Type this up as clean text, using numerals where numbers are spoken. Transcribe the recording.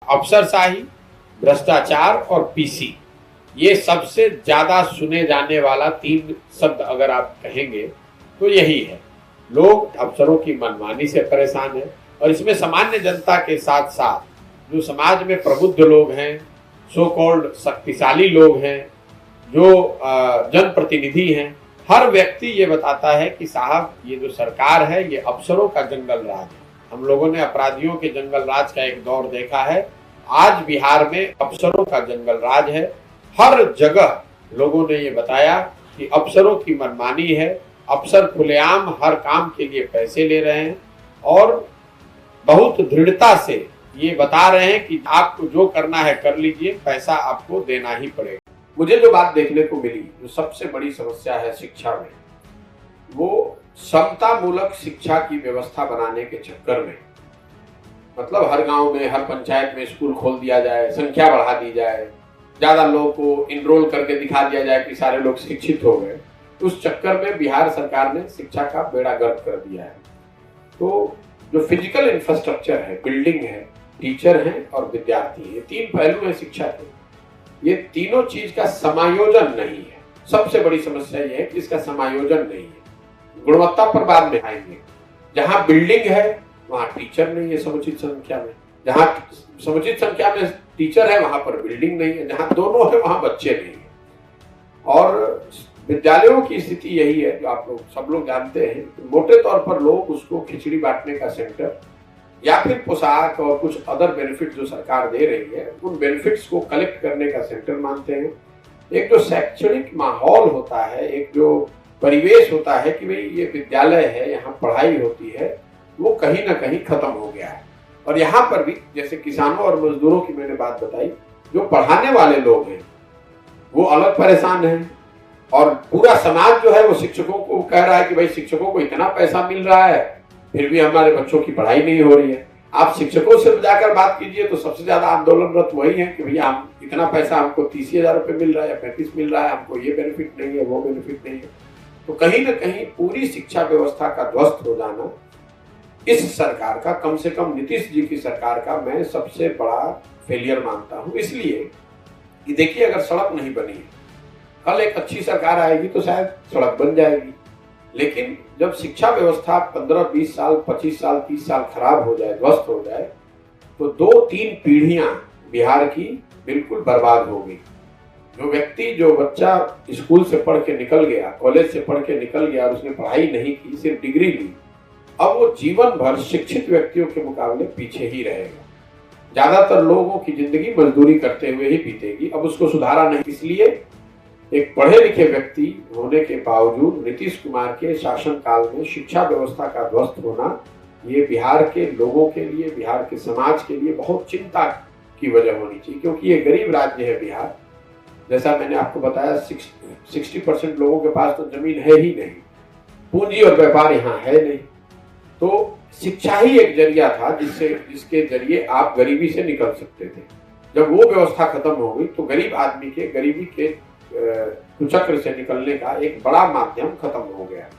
अफसरशाही, भ्रष्टाचार और पीसी, ये सबसे ज्यादा सुने जाने वाला 3 शब्द अगर आप कहेंगे तो यही है। लोग अफसरों की मनमानी से परेशान हैं और इसमें सामान्य जनता के साथ साथ जो समाज में प्रबुद्ध लोग हैं, सो कॉल्ड शक्तिशाली लोग हैं, जो जनप्रतिनिधि हैं, हर व्यक्ति ये बताता है कि साहब ये जो सरकार है ये अफसरों का जंगल राज है। हम लोगों ने अपराधियों के जंगल राज का एक दौर देखा है, आज बिहार में अफसरों का जंगल राज है। हर जगह लोगों ने ये बताया कि अफसरों की मनमानी है, अफसर खुलेआम हर काम के लिए पैसे ले रहे हैं और बहुत दृढ़ता से ये बता रहे हैं कि आपको जो करना है कर लीजिए, पैसा आपको देना ही पड़ेगा। मुझे जो बात देखने को मिली, जो सबसे बड़ी समस्या है शिक्षा में, वो समतामूलक शिक्षा की व्यवस्था बनाने के चक्कर में, मतलब हर गांव में, हर पंचायत में स्कूल खोल दिया जाए, संख्या बढ़ा दी जाए, ज्यादा लोगों को इनरोल करके दिखा दिया जाए कि सारे लोग शिक्षित हो गए। उस चक्कर में बिहार सरकार ने शिक्षा का बेड़ा गर्क कर दिया है। तो जो फिजिकल इंफ्रास्ट्रक्चर है, बिल्डिंग है, टीचर हैं और विद्यार्थी, ये 3 पहलू है शिक्षा के। ये तीनों चीज का समायोजन नहीं है। सबसे बड़ी समस्या ये है कि इसका समायोजन नहीं है। गुणवत्ता पर बाद में आएंगे। जहां बिल्डिंग है वहां टीचर नहीं है समुचित संख्या में, जहां समुचित संख्या में टीचर है वहां पर बिल्डिंग नहीं है, जहां दोनों है वहां बच्चे नहीं है। और विद्यालयों की स्थिति यही है जो आप लोग सब लोग जानते हैं। मोटे तौर पर लोग उसको खिचड़ी बांटने का सेंटर या फिर पोशाक और कुछ अदर बेनिफिट जो सरकार दे रही है उन बेनिफिट्स को कलेक्ट करने का सेंटर मानते हैं। एक जो शैक्षणिक माहौल होता है, एक जो परिवेश होता है कि भाई ये विद्यालय है, यहाँ पढ़ाई होती है, वो कहीं ना कहीं खत्म हो गया है। और यहाँ पर भी जैसे किसानों और मजदूरों की मैंने बात बताई, जो पढ़ाने वाले लोग हैं वो अलग परेशान हैं और पूरा समाज जो है वो शिक्षकों को कह रहा है कि भाई शिक्षकों को इतना पैसा मिल रहा है फिर भी हमारे बच्चों की पढ़ाई नहीं हो रही है। आप शिक्षकों से जाकर बात कीजिए तो सबसे ज्यादा आंदोलनरत वही है कि भैया हम इतना पैसा, हमको 30,000 रुपये मिल रहा है या 35 मिल रहा है, हमको ये बेनिफिट नहीं है, वो बेनिफिट नहीं है। तो कहीं ना कहीं पूरी शिक्षा व्यवस्था का ध्वस्त हो जाना इस सरकार का, कम से कम नीतीश जी की सरकार का, मैं सबसे बड़ा फेलियर मानता हूं। इसलिए कि देखिए, अगर सड़क नहीं बनी है, कल एक अच्छी सरकार आएगी तो शायद सड़क बन जाएगी, लेकिन जब शिक्षा व्यवस्था 15-20 साल, 25 साल, 30 साल खराब हो जाए, ध्वस्त हो जाए, तो 2-3 पीढ़ियां बिहार की बिल्कुल बर्बाद हो गई। जो व्यक्ति, जो बच्चा स्कूल से पढ़ के निकल गया, कॉलेज से पढ़ के निकल गया और उसने पढ़ाई नहीं की, सिर्फ डिग्री ली, अब वो जीवन भर शिक्षित व्यक्तियों के मुकाबले पीछे ही रहेगा। ज्यादातर लोगों की जिंदगी मजदूरी करते हुए ही बीतेगी। अब उसको सुधारा नहीं। इसलिए एक पढ़े लिखे व्यक्ति होने के बावजूद नीतीश कुमार के शासनकाल में शिक्षा व्यवस्था का ध्वस्त होना, ये बिहार के लोगों के लिए, बिहार के समाज के लिए बहुत चिंता की वजह होनी चाहिए, क्योंकि ये गरीब राज्य है बिहार। जैसा मैंने आपको बताया, 60% लोगों के पास तो जमीन है ही नहीं, पूंजी और व्यापार यहाँ है नहीं। तो शिक्षा ही एक जरिया था जिसके जरिए आप गरीबी से निकल सकते थे। जब वो व्यवस्था खत्म हो गई तो गरीब आदमी के गरीबी के कुचक्र से निकलने का एक बड़ा माध्यम खत्म हो गया।